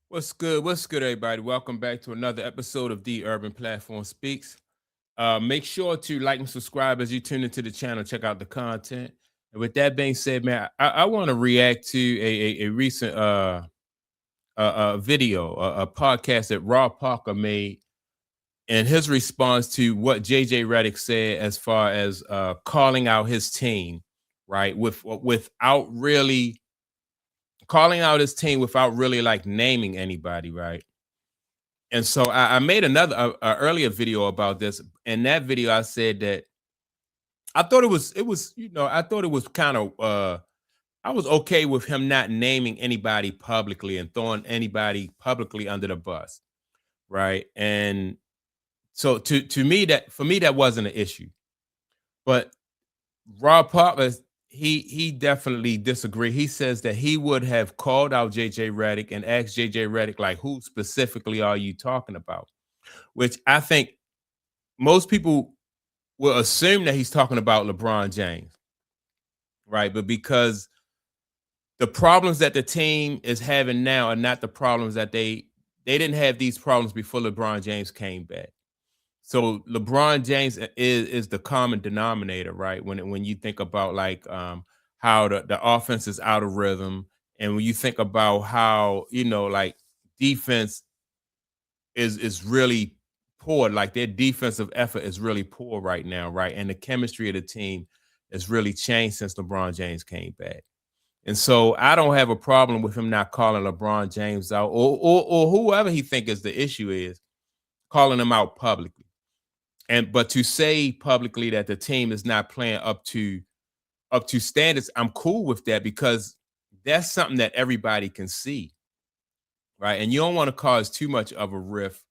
What's good? What's good, everybody? Welcome back to another episode of The Urban Platform Speaks. Make sure to like and subscribe as you tune into the channel. Check out the content. And with that being said, man, I want to react to a recent video, a podcast that Rob Parker made, and his response to what JJ Redick said as far as calling out his team, right? Without really calling out his team without really like naming anybody, right? And so I made another earlier video about this. In that video, I said that I thought it was I thought it was kind of I was okay with him not naming anybody publicly and throwing anybody publicly under the bus, right? And so to me that for me that wasn't an issue. But Rob Parker, he definitely disagreed. He says that he would have called out JJ Redick and asked JJ Redick, like, who specifically are you talking about? Which I think most people will assume that he's talking about LeBron James, right? But because the problems that the team is having now are not the problems that they didn't have these problems before LeBron James came back. So LeBron James is the common denominator, right? When you think about like how the offense is out of rhythm, and when you think about how like defense is really poor. Like their defensive effort is really poor right now, right? And the chemistry of the team has really changed since LeBron James came back. And so I don't have a problem with him not calling LeBron James out or whoever he think is the issue is, calling him out publicly. And but to say publicly that the team is not playing up to standards, I'm cool with that because that's something that everybody can see, right? And you don't want to cause too much of a rift,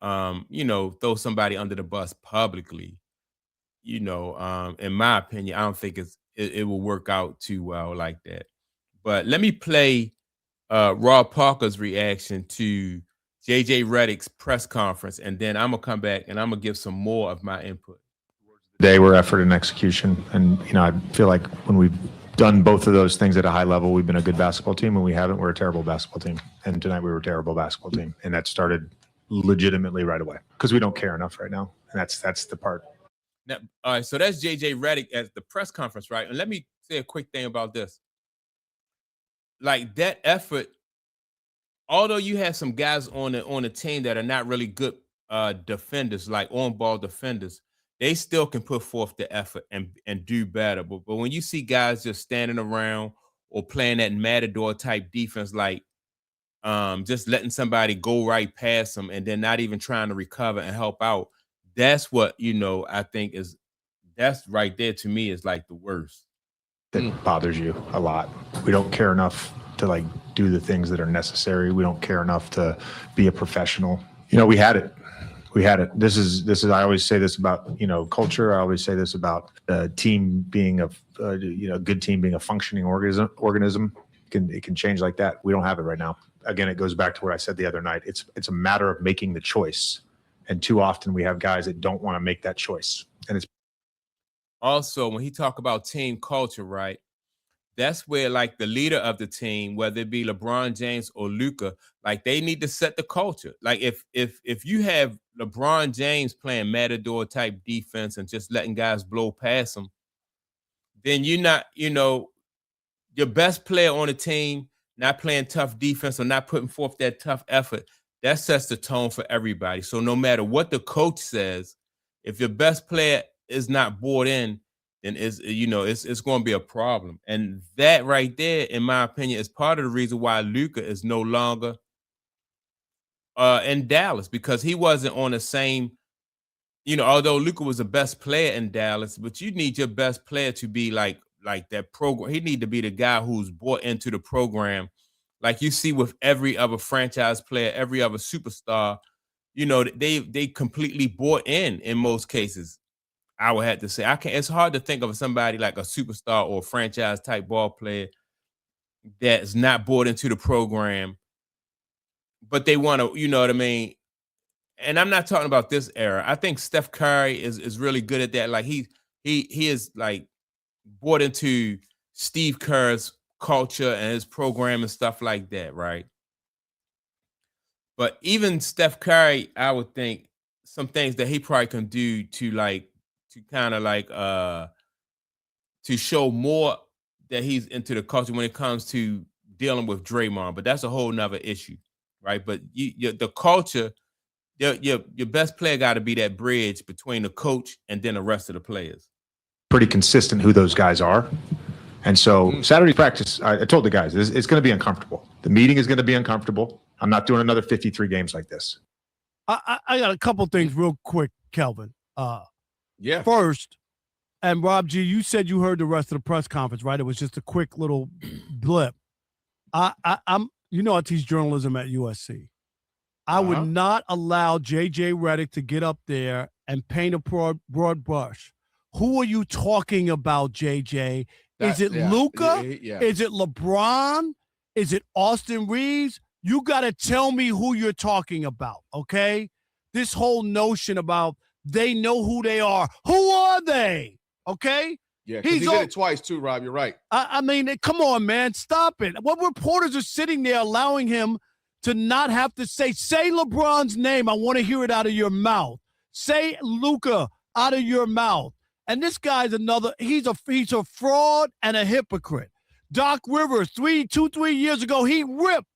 throw somebody under the bus publicly. In my opinion, I don't think it will work out too well like that. But let me play Rob Parker's reaction to JJ Redick's press conference, and then I'm gonna come back and I'm gonna give some more of my input. Day were effort and execution. And, I feel like when we've done both of those things at a high level, we've been a good basketball team. When we haven't, we're a terrible basketball team. And tonight we were a terrible basketball team. And that started legitimately right away because we don't care enough right now. And that's the part. Now, all right, so that's JJ Redick at the press conference, right? And let me say a quick thing about this. Like that effort, although you have some guys on the team that are not really good defenders, like on ball defenders, they still can put forth the effort and do better. But when you see guys just standing around or playing that matador type defense, like just letting somebody go right past them and then not even trying to recover and help out, that's what I think that's right there to me is like the worst. That bothers you a lot. We don't care enough to like do the things that are necessary. We don't care enough to be a professional. We had it. We had it. This is. I always say this about culture. I always say this about a team being a good team being a functioning organism. It can change like that. We don't have it right now. Again, it goes back to what I said the other night. It's a matter of making the choice, and too often we have guys that don't want to make that choice, and it's Also, when he talk about team culture, right? That's where like the leader of the team, whether it be LeBron James or Luca, like they need to set the culture. Like if you have LeBron James playing matador type defense and just letting guys blow past him, then you're not, your best player on the team not playing tough defense or not putting forth that tough effort. That sets the tone for everybody. So no matter what the coach says, if your best player is not bought in, then it's going to be a problem. And that right there, in my opinion, is part of the reason why Luka is no longer in Dallas, because he wasn't on the same. Although Luka was the best player in Dallas, but you need your best player to be like that program. He need to be the guy who's bought into the program, like you see with every other franchise player, every other superstar. They completely bought in most cases. I would have to say I can't. It's hard to think of somebody like a superstar or franchise type ball player that's not bought into the program, but they want to. You know what I mean? And I'm not talking about this era. I think Steph Curry is really good at that. Like he is like bought into Steve Kerr's culture and his program and stuff like that, right? But even Steph Curry, I would think some things that he probably can do to kind of to show more that he's into the culture when it comes to dealing with Draymond. But that's a whole nother issue, right? But the culture, your best player got to be that bridge between the coach and then the rest of the players. Pretty consistent who those guys are. And so Saturday practice, I told the guys, it's going to be uncomfortable. The meeting is going to be uncomfortable. I'm not doing another 53 games like this. I got a couple things real quick, Kelvin. Yeah. First, and Rob G, you said you heard the rest of the press conference, right? It was just a quick little blip. I'm I teach journalism at USC. I would not allow JJ Redick to get up there and paint a broad brush. Who are you talking about, JJ? Is it Luka? Yeah. Is it LeBron? Is it Austin Reeves? You got to tell me who you're talking about, okay? This whole notion about they know who they are. Who are they? Okay? Yeah, he did it twice too, Rob. You're right. I mean, come on, man. Stop it. What reporters are sitting there allowing him to not have to say LeBron's name. I want to hear it out of your mouth. Say Luka out of your mouth. And this guy's he's a fraud and a hypocrite. Doc Rivers, 3 years ago, he ripped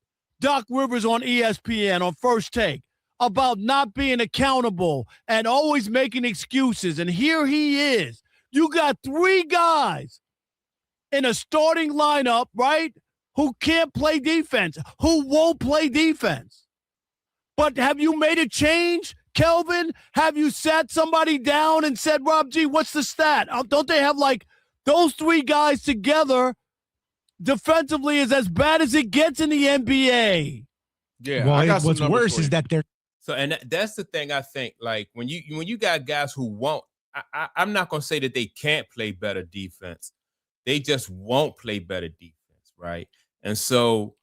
Doc Rivers on ESPN on First Take about not being accountable and always making excuses. And here he is. You got 3 guys in a starting lineup, right, who can't play defense, who won't play defense. But have you made a change, Kelvin? Have you sat somebody down and said, Rob G, what's the stat? Don't they have those 3 guys together defensively is as bad as it gets in the NBA? Yeah. Well, what's worse is that they're and that's the thing. I think when you got guys who won't, I'm not gonna say that they can't play better defense. They just won't play better defense, right? And so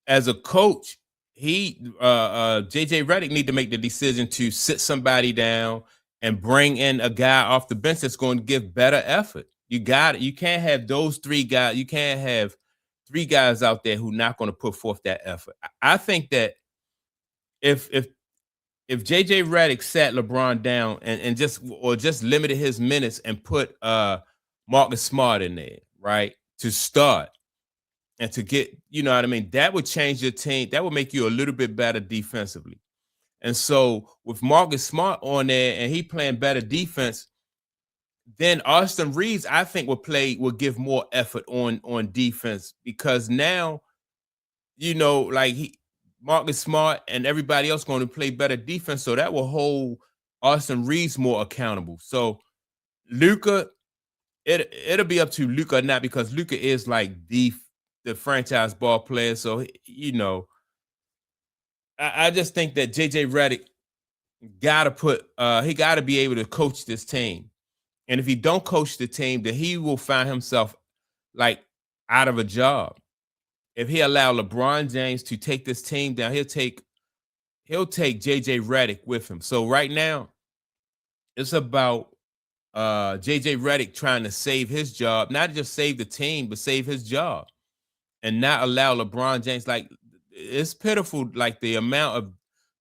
as a coach, JJ Redick need to make the decision to sit somebody down and bring in a guy off the bench that's going to give better effort. You can't have those 3 guys. You can't have 3 guys out there who not going to put forth that effort. I think that if JJ Redick sat LeBron down and just limited his minutes and put Marcus Smart in there, right, to start and to get, that would change your team. That would make you a little bit better defensively. And so with Marcus Smart on there and he playing better defense, then Austin Reeves, I think, will give more effort on defense, because now, Marcus Smart and everybody else going to play better defense. So that will hold Austin Reeves more accountable. So Luka, it'll be up to Luka or not, because Luka is the franchise ball player. So, I just think that JJ Redick he got to be able to coach this team. And if he don't coach the team, then he will find himself out of a job. If he allow LeBron James to take this team down, he'll take JJ Redick with him. So right now, it's about JJ Redick trying to save his job, not just save the team, but save his job, and not allow LeBron James. It's pitiful, the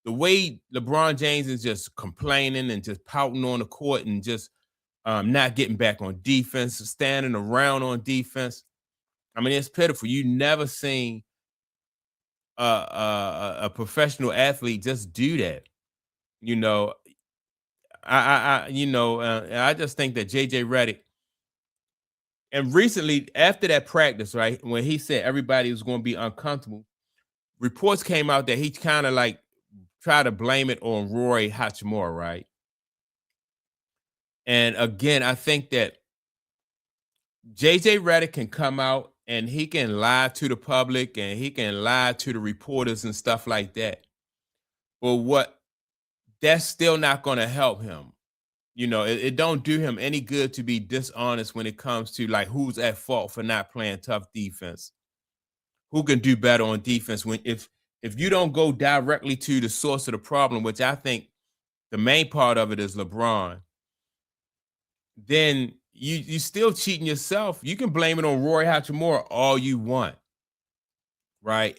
way LeBron James is just complaining and just pouting on the court and just not getting back on defense, standing around on defense. I mean, it's pitiful. You never seen a professional athlete just do that. I just think that JJ Redick, and recently after that practice, right, when he said everybody was going to be uncomfortable, reports came out that he kind of tried to blame it on Roy Hachimura, right? And again, I think that JJ Redick can come out and he can lie to the public and he can lie to the reporters and stuff like that. But that's still not going to help him. It don't do him any good to be dishonest when it comes to who's at fault for not playing tough defense. Who can do better on defense if you don't go directly to the source of the problem, which I think the main part of it is LeBron, then you still cheating yourself. You can blame it on Roy Hachimura all you want, right?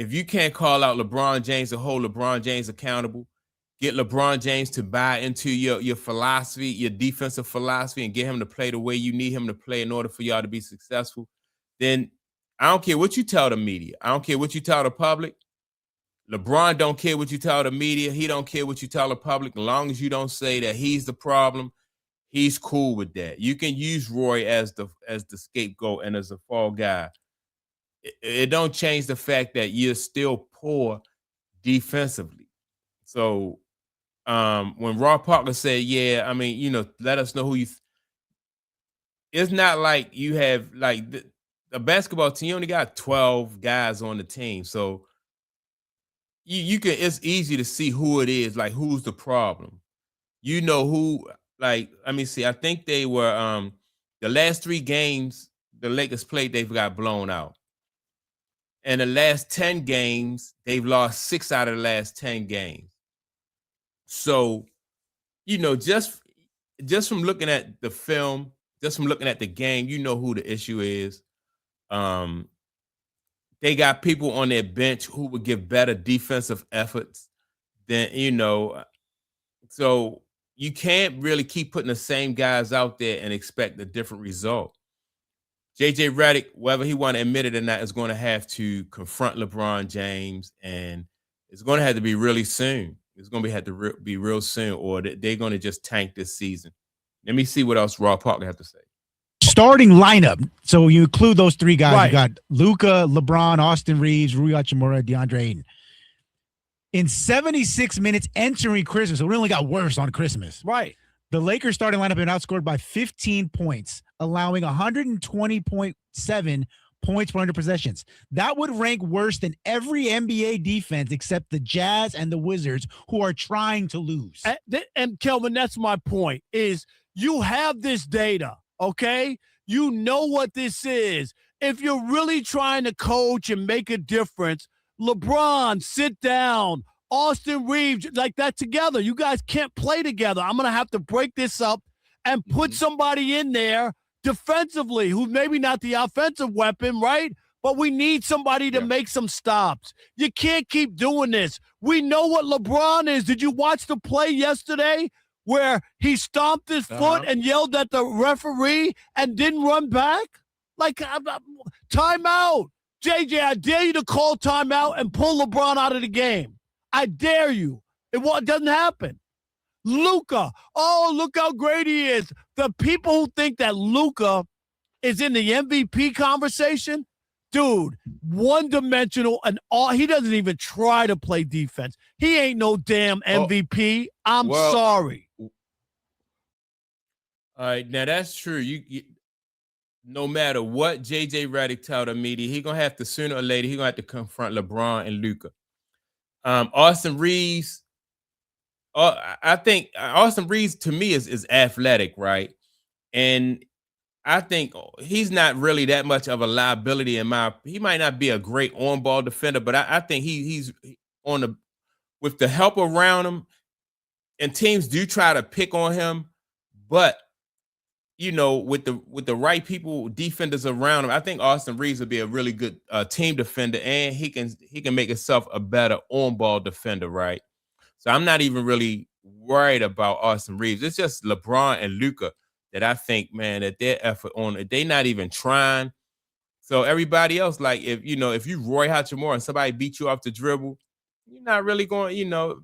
if you can't call out LeBron James and hold LeBron James accountable, get LeBron James to buy into your philosophy, your defensive philosophy, and get him to play the way you need him to play in order for y'all to be successful, then I don't care what you tell the media. I don't care what you tell the public. LeBron don't care what you tell the media. He don't care what you tell the public. As long as you don't say that he's the problem, he's cool with that. You can use Roy as the scapegoat and as a fall guy. It don't change the fact that you're still poor defensively. So when Rob Parker said, yeah, I mean, you know, let us know who you it's not like you have like the basketball team, you only got 12 guys on the team. So you can it's easy to see who it is, like who's the problem. You know who, like, let me see. I think they were the last 3 games the Lakers played, they've got blown out. And the last 10 games, they've lost 6 out of the last 10 games. So, you know, just from looking at the film, just from looking at the game, you know who the issue is. They got people on their bench who would give better defensive efforts than, you know. So you can't really keep putting the same guys out there and expect a different result. JJ Redick, whether he want to admit it or not, is going to have to confront LeBron James, and it's going to have to be really soon. It's going to have to be real soon, or they're going to just tank this season. Let me see what else Rob Parker have to say. Starting lineup. So you include those 3 guys. Right. You got Luka, LeBron, Austin Reeves, Rui Hachimura, DeAndre Ayton. In 76 minutes entering Christmas, so it only got worse on Christmas. Right. The Lakers starting lineup been outscored by 15 points, allowing 120.7 points per 100 possessions. That would rank worse than every NBA defense except the Jazz and the Wizards, who are trying to lose. And Kelvin, that's my point, is you have this data, okay? You know what this is. If you're really trying to coach and make a difference, LeBron, sit down. Austin Reeves, like that together. You guys can't play together. I'm going to have to break this up and put somebody in there defensively who's maybe not the offensive weapon, right? But we need somebody to make some stops. You can't keep doing this. We know what LeBron is. Did you watch the play yesterday where he stomped his foot and yelled at the referee and didn't run back? Like, timeout. JJ, I dare you to call timeout and pull LeBron out of the game. I dare you. It doesn't happen. Luka, oh, look how great he is. The people who think that Luka is in the MVP conversation, dude, one-dimensional, and all he doesn't even try to play defense. He ain't no damn MVP. I'm sorry. All right, now that's true. You no matter what JJ Redick tell the media, he gonna have to sooner or later, he gonna have to confront LeBron and Luka. Austin Reeves, I think Austin Reeves to me is athletic, right? And I think he's not really that much of a liability he might not be a great on-ball defender, but I think he's on with the help around him, and teams do try to pick on him, but you know, with the right people, defenders around him, I think Austin Reeves would be a really good team defender, and he can make himself a better on-ball defender, right? So I'm not even really worried about Austin Reeves. It's just LeBron and Luka that I think, man, that their effort on it, they not even trying. So everybody else, like if you Roy Hachimura and somebody beat you off the dribble, you're not really going,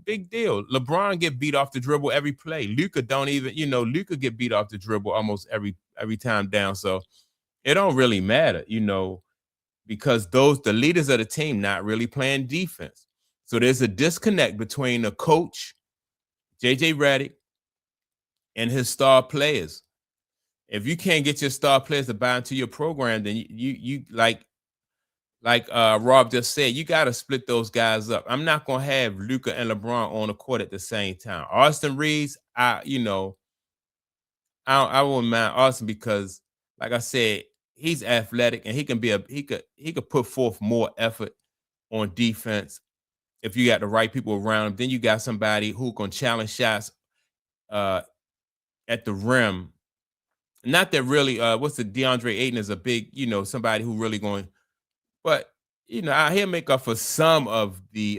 big deal. LeBron get beat off the dribble every play. Luka don't even, Luka get beat off the dribble almost every time down. So it don't really matter, because the leaders of the team not really playing defense. So there's a disconnect between the coach, JJ Redick, and his star players. If you can't get your star players to buy into your program, then you like Rob just said, you got to split those guys up. I'm not going to have Luka and LeBron on the court at the same time. Austin Reeves, I wouldn't mind Austin because, like I said, he's athletic and he could put forth more effort on defense if you got the right people around him. Then you got somebody who can challenge shots at the rim. Not that really, DeAndre Ayton is a big, somebody who really going. But he'll make up for some of the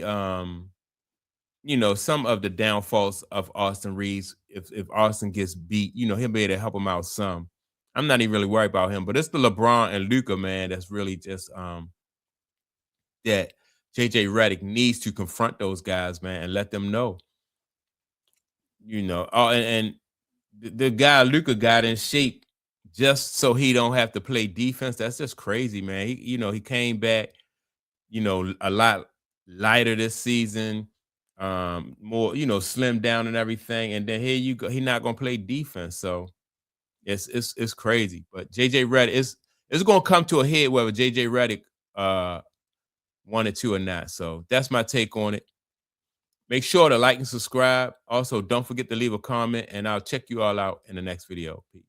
some of the downfalls of Austin Reeves. If Austin gets beat, he'll be able to help him out some. I'm not even really worried about him, but it's the LeBron and Luka, man, that's really just that JJ Redick needs to confront those guys, man, and let them know. And the guy Luka got in shape just so he don't have to play defense. That's just crazy, man. He came back, a lot lighter this season, more, slimmed down and everything. And then here you go, he's not gonna play defense. So it's crazy. But JJ Redick it's gonna come to a head whether JJ Redick wanted to or not. So that's my take on it. Make sure to like and subscribe. Also, don't forget to leave a comment, and I'll check you all out in the next video. Peace.